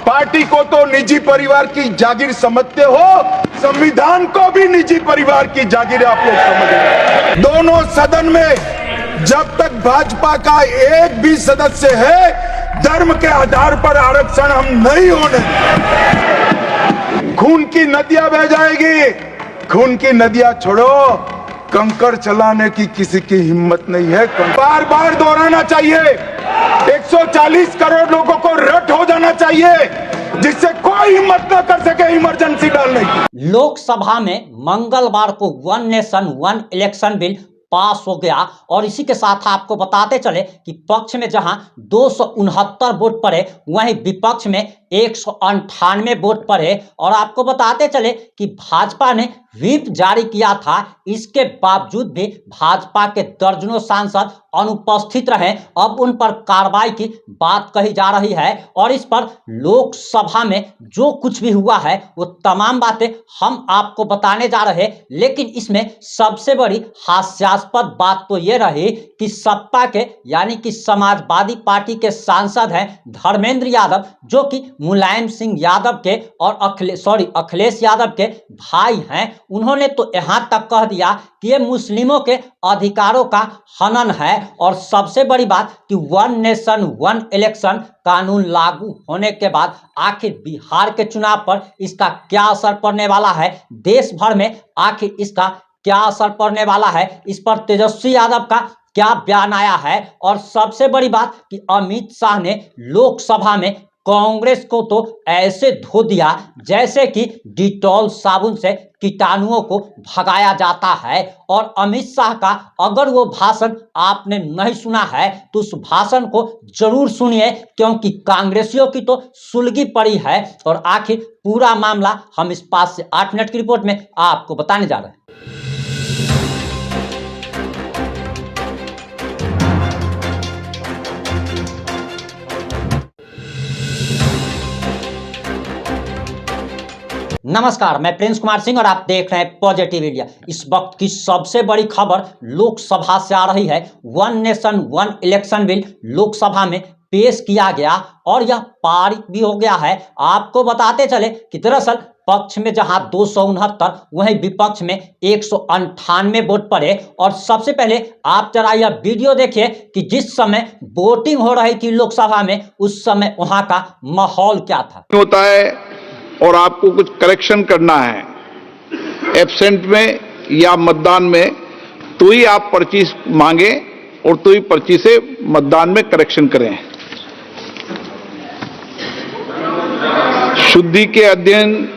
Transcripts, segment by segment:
Party को तो निजी परिवार की जागीर समझते हो, संविधान को भी निजी परिवार की जागीर आप लोग समझ रहे। दोनों सदन में जब तक भाजपा का एक भी सदस्य है, धर्म के आधार पर आरक्षण हम नहीं होने। खून की नदियां बह जाएगी, खून की नदियां छोड़ो, कंकड़ चलाने की किसी की हिम्मत नहीं है। बार बार दोहराना चाहिए, 140 करोड़ लोगों को रट हो जाना चाहिए, जिससे कोई हिम्मत ना कर सके इमरजेंसी डालने की। लोकसभा में मंगलवार को one nation one election bill pass हो गया और इसी के साथ आपको बताते चले कि पक्ष में जहां 269 वोट पड़े, वहीं विपक्ष में 198 वोट पड़े। और आपको बताते चले कि भाजपा ने व्हिप जारी किया था, इसके बावजूद भी भाजपा के दर्जनों सांसद अनुपस्थित रहे। अब उन पर कार्रवाई की बात कही जा रही है और इस पर लोकसभा में जो कुछ भी हुआ है वो तमाम बातें हम आपको बताने जा रहे हैं। लेकिन इसमें सबसे बड़ी हास्यास्पद बात तो ये रही कि सपा के यानी कि समाजवादी पार्टी के सांसद हैं धर्मेंद्र यादव, जो कि मुलायम सिंह यादव के और अखिलेश यादव के भाई हैं। उन्होंने तो यहां तक कह दिया कि ये मुस्लिमों के अधिकारों का हनन है। और सबसे बड़ी बात कि वन नेशन वन इलेक्शन कानून लागू होने के बाद आखिर बिहार के चुनाव पर इसका क्या असर पड़ने वाला है, देश भर में आखिर इसका क्या असर पड़ने वाला है, इस पर तेजस्वी यादव का क्या बयान आया है। और सबसे बड़ी बात कि अमित शाह ने लोकसभा में कांग्रेस को तो ऐसे धो दिया जैसे कि डिटॉल साबुन से कीटाणुओं को भगाया जाता है। और अमित शाह का अगर वो भाषण आपने नहीं सुना है तो उस भाषण को जरूर सुनिए, क्योंकि कांग्रेसियों की तो सुलगी पड़ी है। और आखिर पूरा मामला हम इस 5 से 8 मिनट की रिपोर्ट में आपको बताने जा रहे हैं। नमस्कार, मैं प्रिंस कुमार सिंह और आप देख रहे हैं पॉजिटिव इंडिया। इस वक्त की सबसे बड़ी खबर लोकसभा से आ रही है। One nation one election bill Lok Sabha में पेश किया गया और यह पारित भी हो गया है। आपको बताते चले कि दरअसल पक्ष में जहां 269 वहीं विपक्ष में 198 वोट पड़े। और सबसे पहले आप जरा यह वीडियो देखिए कि जिस समय वोटिंग हो रही थी लोकसभा में, उस समय वहां का माहौल क्या था। होता है और आपको कुछ करेक्शन करना है एब्सेंट में या मतदान में, तो ही आप पर्ची मांगे और तो ही पर्ची से मतदान में करेक्शन करें। शुद्धि के अध्ययन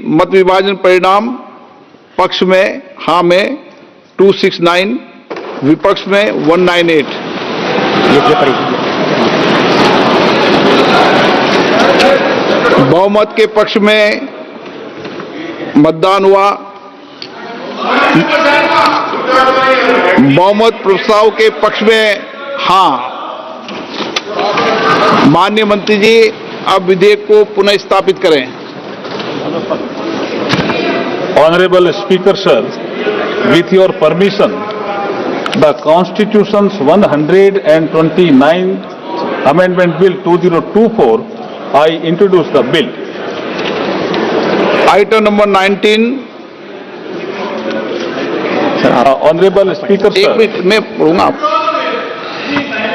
मत विभाजन परिणाम पक्ष में हाँ में 269, विपक्ष में 198। बहुमत के पक्ष में मतदान हुआ। बहुमत प्रस्ताव के पक्ष में हाँ। माननीय मंत्री जी, अब विधेयक को पुनः स्थापित करें। Honorable Speaker Sir, with your permission, the Constitution's 129th Amendment Bill 2024, I introduce the bill. Item number 19. Honorable Speaker एक Sir, मिनट में पढ़ूंगा।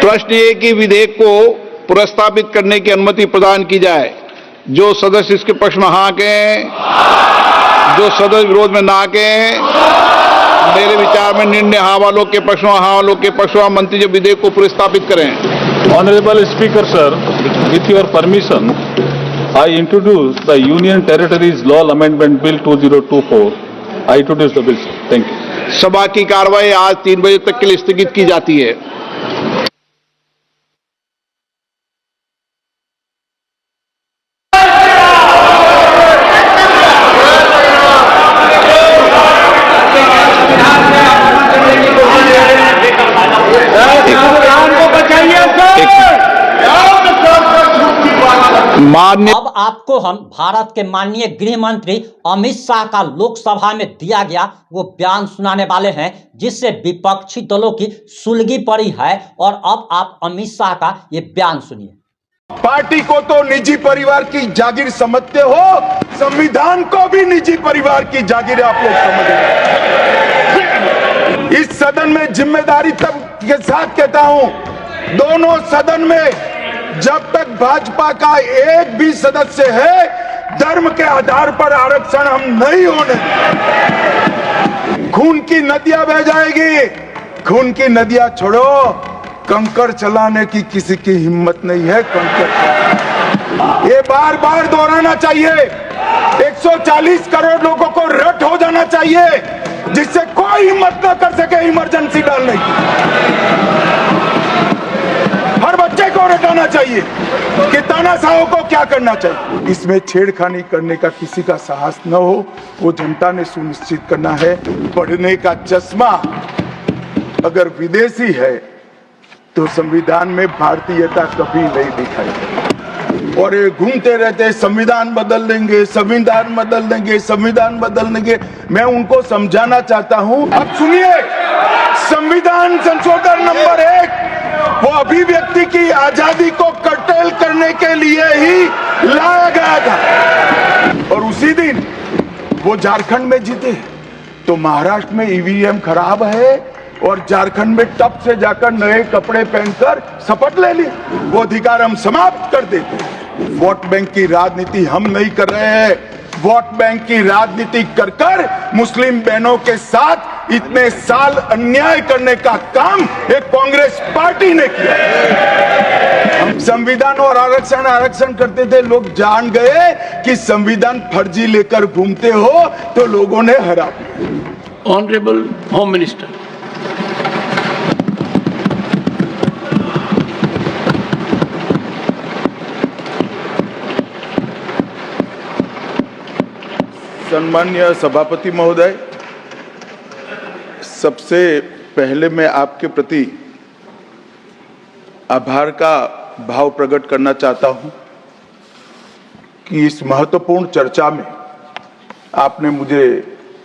प्रश्न ये कि विधेयक को पुनर्स्थापित करने की अनुमति प्रदान की जाए। जो सदस्य इसके पक्ष में हाँ कहें, जो सदस्य विरोध में ना कहें। मेरे विचार में निर्णय हाँ वालों के पक्ष में, हाँ वालों के पक्ष में। मंत्री जी विधेयक को पुनर्स्थापित करें। Honorable Speaker Sir, with your permission, I introduce the Union Territories Law Amendment Bill 2024. I introduce the bill, sir. Thank you. सभा की कार्रवाई आज 3 बजे तक के लिए स्थगित की जाती है। अब आपको हम भारत के माननीय गृह मंत्री अमित शाह का लोकसभा में दिया गया वो बयान सुनाने वाले हैं, जिससे विपक्षी दलों की सुलगी पड़ी है। और अब आप अमित शाह का ये बयान सुनिए। पार्टी को तो निजी परिवार की जागीर समझते हो, संविधान को भी निजी परिवार की जागीर आप लोग समझ रहे। इस सदन में जिम्मेदारी तब के साथ कहता हूं, दोनों सदन में जब तक भाजपा का एक भी सदस्य है, धर्म के आधार पर आरक्षण हम नहीं होने। खून की नदियां बह जाएगी, खून की नदियां छोड़ो, कंकड़ चलाने की किसी की हिम्मत नहीं है। कंकड़ ये बार बार दोहराना चाहिए। 140 करोड़ लोगों को रट हो जाना चाहिए, जिससे कोई हिम्मत ना कर सके इमरजेंसी डालने की। हर बच्चे को रटाना चाहिए कि तानाशाहों को क्या करना चाहिए। इसमें छेड़खानी करने का किसी का साहस न हो, वो जनता ने सुनिश्चित करना है। पढ़ने का चश्मा अगर विदेशी है तो संविधान में भारतीयता कभी नहीं दिखाई। और ये घूमते रहते संविधान बदल देंगे, संविधान बदल देंगे, संविधान बदल देंगे। मैं उनको समझाना चाहता हूं, अब सुनिए, संविधान संशोधन नंबर 1 वो अभिव्यक्ति की आजादी को कर्टेल करने के लिए ही लाया गया था। और उसी दिन वो झारखंड में जीते, तो महाराष्ट्र में ईवीएम खराब है और झारखंड में टप से जाकर नए कपड़े पहनकर शपथ ले ली। वो अधिकार हम समाप्त कर देते हैं। वोट बैंक की राजनीति हम नहीं कर रहे हैं। वोट बैंक की राजनीति कर कर मुस्लिम बहनों के साथ इतने साल अन्याय करने का काम एक कांग्रेस पार्टी ने किया। हम संविधान और आरक्षण करते थे, लोग जान गए कि संविधान फर्जी लेकर घूमते हो, तो लोगों ने हरा दिया। Honourable home minister. सम्मान्य सभापति महोदय, सबसे पहले मैं आपके प्रति आभार का भाव प्रकट करना चाहता हूं कि इस महत्वपूर्ण चर्चा में आपने मुझे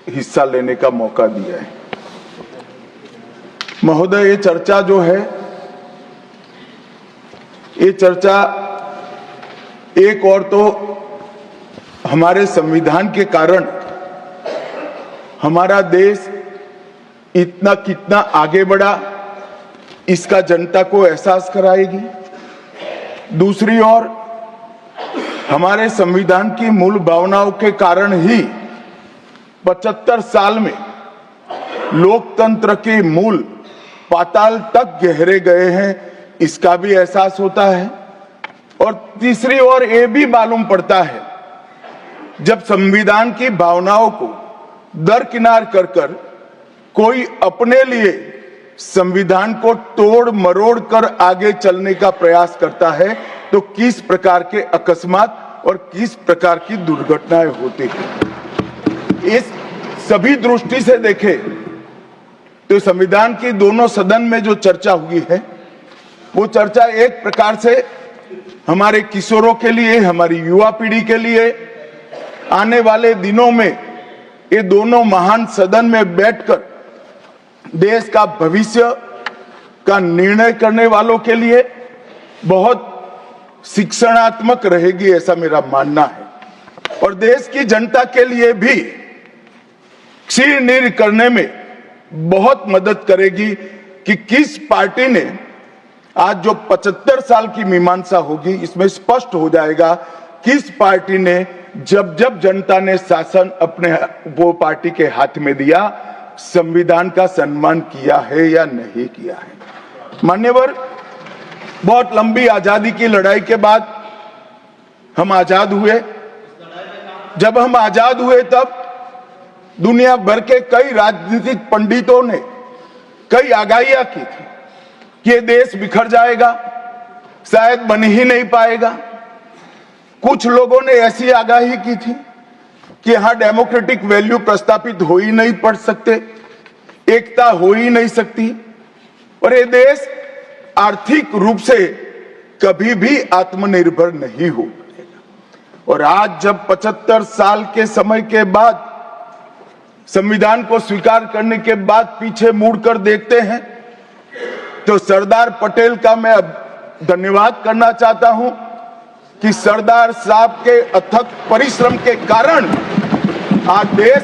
हिस्सा लेने का मौका दिया है। महोदय, ये चर्चा जो है, ये चर्चा एक और तो हमारे संविधान के कारण हमारा देश इतना कितना आगे बढ़ा, इसका जनता को एहसास कराएगी। दूसरी ओर हमारे संविधान की मूल भावनाओं के कारण ही 75 साल में लोकतंत्र के मूल पाताल तक गहरे गए हैं, इसका भी एहसास होता है। और तीसरी ओर ये भी मालूम पड़ता है, जब संविधान की भावनाओं को दरकिनार कर कर कोई अपने लिए संविधान को तोड़ मरोड़ कर आगे चलने का प्रयास करता है, तो किस प्रकार के अकस्मात और किस प्रकार की दुर्घटनाएं होती हैं। इस सभी दृष्टि से देखें तो संविधान की दोनों सदन में जो चर्चा हुई है, वो चर्चा एक प्रकार से हमारे किशोरों के लिए, हमारी युवा पीढ़ी के लिए आने वाले दिनों में ये दोनों महान सदन में बैठकर देश का भविष्य का निर्णय करने वालों के लिए बहुत शिक्षणात्मक रहेगी, ऐसा मेरा मानना है। और देश की जनता के लिए भी क्षीर करने में बहुत मदद करेगी कि किस पार्टी ने आज जो 75 साल की मीमांसा होगी, इसमें स्पष्ट हो जाएगा किस पार्टी ने जब जब जनता ने शासन अपने वो पार्टी के हाथ में दिया, संविधान का सम्मान किया है या नहीं किया है। मान्यवर, बहुत लंबी आजादी की लड़ाई के बाद हम आजाद हुए। जब हम आजाद हुए तब दुनिया भर के कई राजनीतिक पंडितों ने कई आगाहियां की थी कि ये देश बिखर जाएगा, शायद बन ही नहीं पाएगा। कुछ लोगों ने ऐसी आगाही की थी कि यहां डेमोक्रेटिक वैल्यू प्रस्तापित हो ही नहीं पड़ सकते, एकता हो ही नहीं सकती, और ये देश आर्थिक रूप से कभी भी आत्मनिर्भर नहीं हो पाएगा। और आज जब 75 साल के समय के बाद संविधान को स्वीकार करने के बाद पीछे मुड़कर देखते हैं, तो सरदार पटेल का मैं धन्यवाद करना चाहता हूं कि सरदार साहब के अथक परिश्रम के कारण आज देश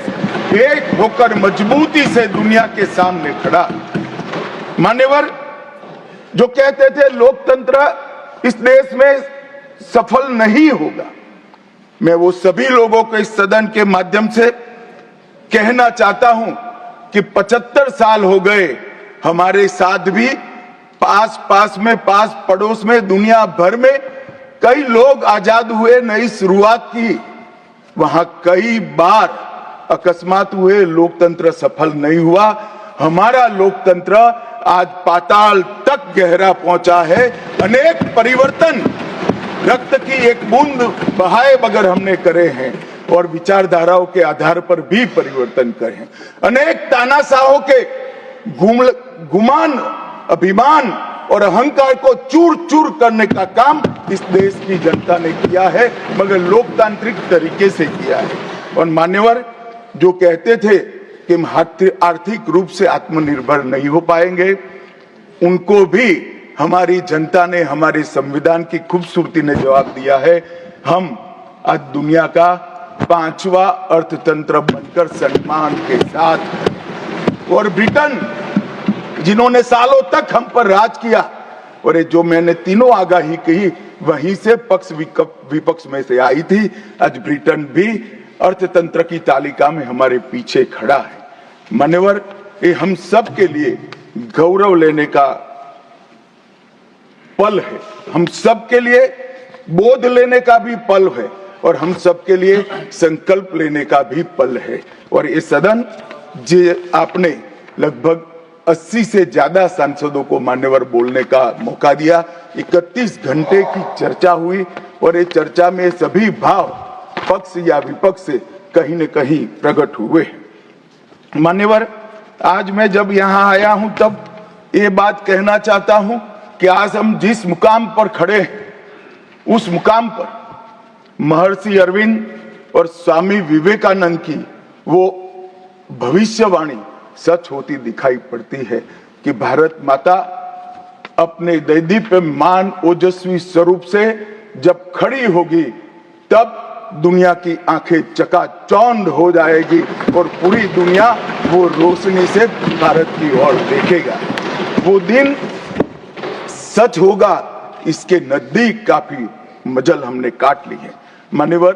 एक होकर मजबूती से दुनिया के सामने खड़ा। मान्यवर, जो कहते थे लोकतंत्र इस देश में सफल नहीं होगा, मैं वो सभी लोगों को इस सदन के माध्यम से कहना चाहता हूं कि 75 साल हो गए, हमारे साथ भी पास पड़ोस में दुनिया भर में कई लोग आजाद हुए, नई शुरुआत की, वहां कई बार अकस्मात हुए, लोकतंत्र सफल नहीं हुआ। हमारा लोकतंत्र आज पाताल तक गहरा पहुंचा है। अनेक परिवर्तन रक्त की एक बूंद बहाए बगैर हमने करे हैं और विचारधाराओं के आधार पर भी परिवर्तन करे हैं। अनेक तानाशाहों के गुमान, अभिमान और अहंकार को चूर चूर करने का काम इस देश की जनता ने किया है, मगर लोकतांत्रिक तरीके से किया है। और मान्यवर, जो कहते थे कि हम आर्थिक रूप से आत्मनिर्भर नहीं हो पाएंगे, उनको भी हमारी जनता ने, हमारे संविधान की खूबसूरती ने जवाब दिया है। हम आज दुनिया का 5वां अर्थतंत्र बनकर सम्मान के साथ, और ब्रिटेन जिन्होंने सालों तक हम पर राज किया, और जो मैंने तीनों आगाही कही वहीं से पक्ष विपक्ष में से आई थी, आज ब्रिटेन भी अर्थतंत्र की तालिका में हमारे पीछे खड़ा है। मान्यवर, ये हम सब के लिए गौरव लेने का पल है, हम सब के लिए बोध लेने का भी पल है, और हम सब के लिए संकल्प लेने का भी पल है। और ये सदन जे आपने लगभग 80 से ज्यादा सांसदों को मान्यवर बोलने का मौका दिया, 31 घंटे की चर्चा हुई, और ये चर्चा में सभी भाव पक्ष या विपक्ष से कहीं न कहीं प्रकट हुए। मान्यवर, आज मैं जब यहाँ आया हूं तब ये बात कहना चाहता हूं कि आज हम जिस मुकाम पर खड़े हैं, उस मुकाम पर महर्षि अरविंद और स्वामी विवेकानंद की वो भविष्यवाणी सच होती दिखाई पड़ती है कि भारत माता अपने दैदीप्यमान ओजस्वी स्वरूप से जब खड़ी होगी, तब दुनिया की आंखें चकाचौंध हो जाएगी और पूरी दुनिया वो रोशनी से भारत की ओर देखेगा। वो दिन सच होगा, इसके नजदीक काफी मजल हमने काट ली है। मान्यवर,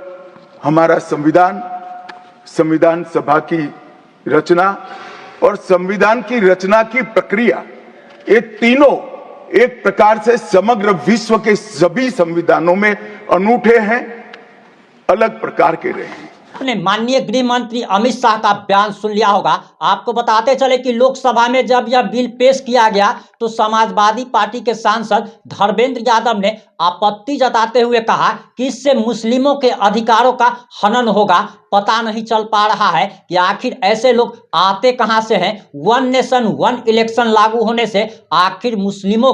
हमारा संविधान सभा की रचना और संविधान की रचना की प्रक्रिया, ये तीनों एक प्रकार से समग्र विश्व के सभी संविधानों में अनूठे हैं, अलग प्रकार के रहे हैं। आपने माननीय गृह मंत्री अमित शाह का बयान सुन लिया होगा। आपको बताते चले कि लोकसभा में जब यह बिल पेश किया गया तो समाजवादी पार्टी के सांसद धर्मेंद्र यादव ने आपत्ति जताते हुए कहा कि इससे मुस्लिमों के अधिकारों का हनन होगा। पता नहीं चल पा रहा है कि आखिर ऐसे लोग आते कहां से हैं। 1 नेशन 1 इलेक्शन लागू होने से आखिर मुस्लिमों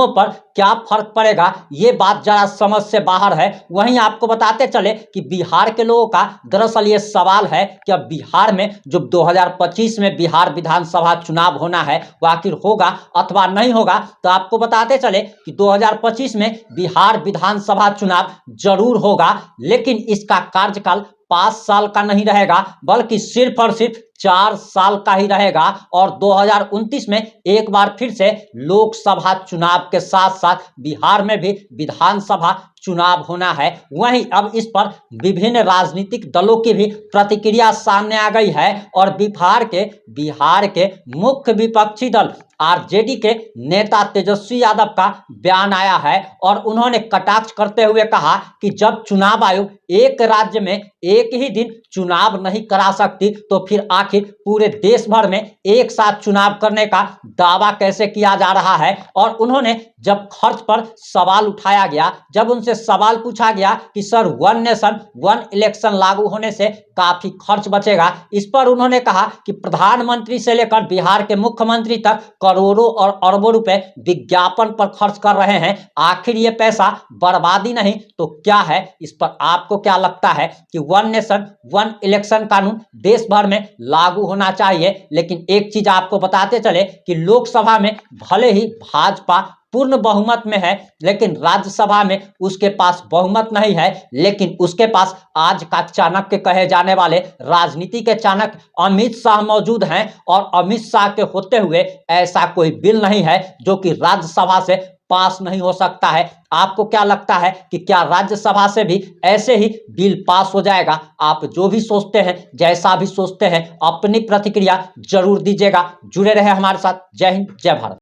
पर क्या फर्क पड़ेगा, ये बात जरा समझ से बाहर है। वहीं आपको बताते चले कि बिहार के लोगों का दरअसल ये सवाल है कि अब बिहार में जो 2025 में बिहार विधानसभा चुनाव होना है वो आखिर होगा अथवा नहीं होगा। तो आपको बताते चले कि 2025 में बिहार विधानसभा चुनाव जरूर होगा, लेकिन इसका कार्यकाल 5 साल का नहीं रहेगा, बल्कि सिर्फ और सिर्फ 4 साल का ही रहेगा। और 2029 में एक बार फिर से लोकसभा चुनाव के साथ साथ बिहार में भी विधानसभा चुनाव होना है। वहीं अब इस पर विभिन्न राजनीतिक दलों की भी प्रतिक्रिया सामने आ गई है और बिहार के मुख्य विपक्षी दल आरजेडी के नेता तेजस्वी यादव का बयान आया है और उन्होंने कटाक्ष करते हुए कहा कि जब चुनाव आयोग एक राज्य में एक ही दिन चुनाव नहीं करा सकती तो फिर आखिर पूरे देश भर में एक साथ चुनाव करने का दावा कैसे किया जा रहा है। और उन्होंने जब खर्च पर सवाल उठाया गया, जब उनसे सवाल पूछा गया कि सर 1 नेशन 1 इलेक्शन लागू होने से काफी खर्च बचेगा, इस पर उन्होंने कहा कि प्रधानमंत्री से लेकर बिहार के मुख्यमंत्री तक करोड़ों और अरबों रुपए विज्ञापन पर खर्च कर रहे हैं। आखिर ये पैसा बर्बादी नहीं तो क्या है। इस पर आपको क्या लगता है कि 1 नेशन 1 इलेक्शन कानून देश भर में लागू होना चाहिए, लेकिन एक चीज आपको बताते चले कि लोकसभा में भले ही भाजपा पूर्ण बहुमत में है, लेकिन राज्यसभा में उसके पास बहुमत नहीं है। लेकिन उसके पास आज का चाणक्य कहे जाने वाले राजनीति के चाणक्य अमित शाह मौजूद हैं और अमित शाह के होते हुए ऐसा कोई बिल नहीं है जो कि राज्यसभा से पास नहीं हो सकता है। आपको क्या लगता है कि क्या राज्यसभा से भी ऐसे ही बिल पास हो जाएगा? आप जो भी सोचते हैं, जैसा भी सोचते हैं, अपनी प्रतिक्रिया जरूर दीजिएगा। जुड़े रहे हमारे साथ। जय हिंद, जय भारत।